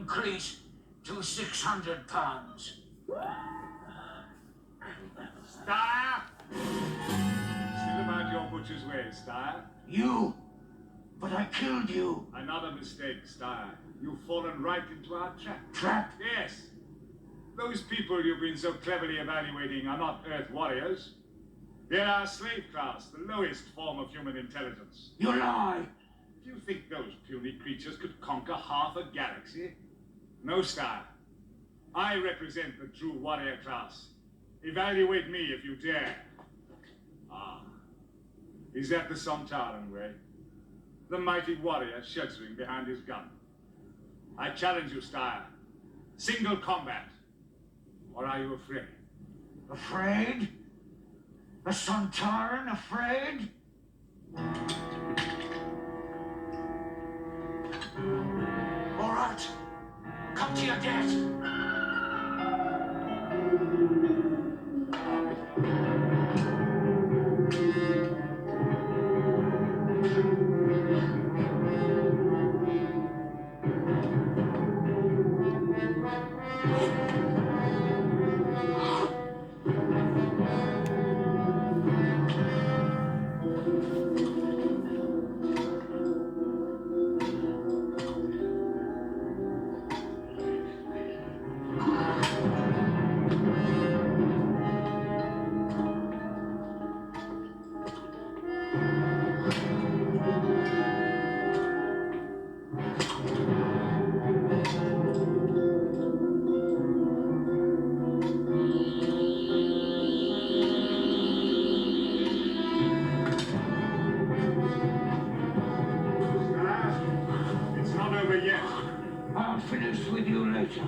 increase to 600 pounds. Stire! Still about your butcher's ways, Stire? You? But I killed you. Another mistake, Stire. You've fallen right into our trap. Trap? Yes. Those people you've been so cleverly evaluating are not Earth warriors. They're our slave class, the lowest form of human intelligence. You lie. Do you think those puny creatures could conquer half a galaxy? No, Stire. I represent the true warrior class. Evaluate me if you dare. Ah. Is that the Sontaran way? The mighty warrior sheltering behind his gun. I challenge you, Stire. Single combat. Or are you afraid? Afraid? A Sontaran afraid? All right. Come to your death. It's not over yet. I'll finish with you later.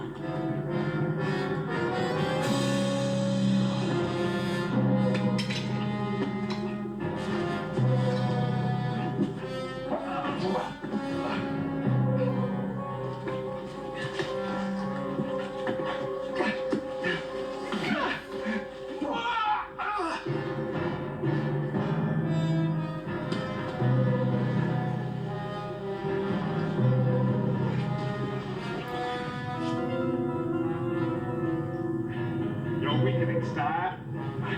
You're weakening, Stire.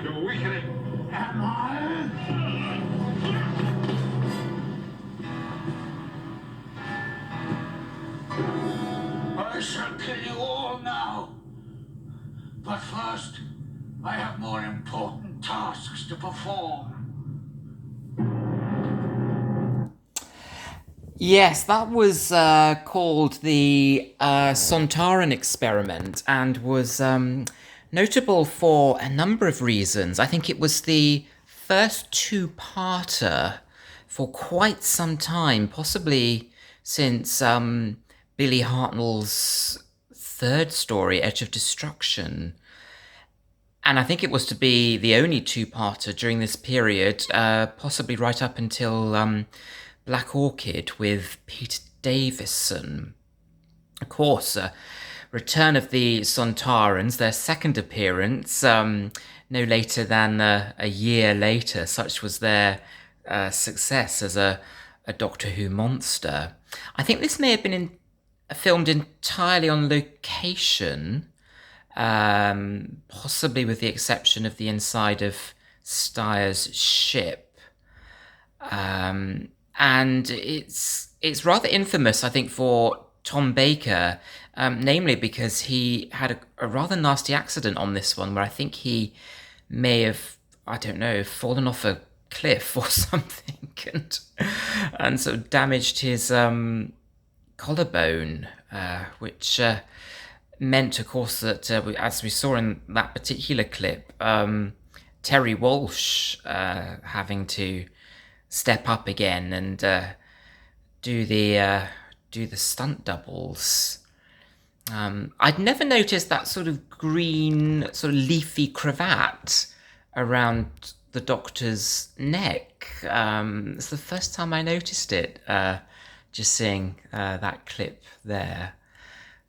You're weakening. Am I? I shall kill you all now. But first, I have more important tasks to perform. Yes, that was called the Sontaran Experiment and was notable for a number of reasons. I think it was the first two-parter for quite some time, possibly since Billy Hartnell's third story, Edge of Destruction. And I think it was to be the only two-parter during this period, possibly right up until Black Orchid with Peter Davison. Of course, return of the Sontarans, their second appearance, no later than a year later. Such was their success as a Doctor Who monster. I think this may have been filmed entirely on location, possibly with the exception of the inside of Stire's ship. And it's rather infamous, I think, for Tom Baker, namely because he had a rather nasty accident on this one where I think he may have, I don't know, fallen off a cliff or something and sort of damaged his collarbone, which meant, of course, that as we saw in that particular clip, Terry Walsh having to step up again and do the stunt doubles. I'd never noticed that sort of green, sort of leafy cravat around the Doctor's neck. It's the first time I noticed it, just seeing that clip there.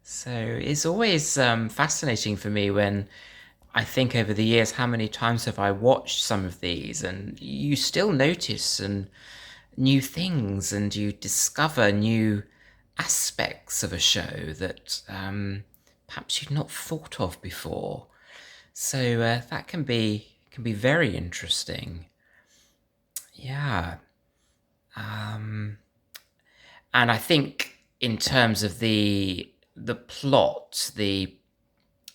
So it's always fascinating for me when I think over the years, how many times have I watched some of these, and you still notice and new things, and you discover new aspects of a show that perhaps you'd not thought of before. So that can be very interesting. Yeah. And I think in terms of the plot, the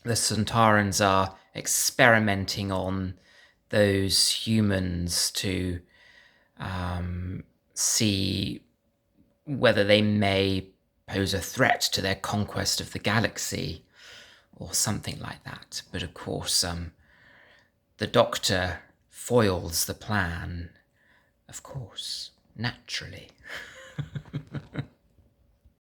Sontarans are experimenting on those humans to see whether they may pose a threat to their conquest of the galaxy or something like that. But of course, the Doctor foils the plan, of course, naturally.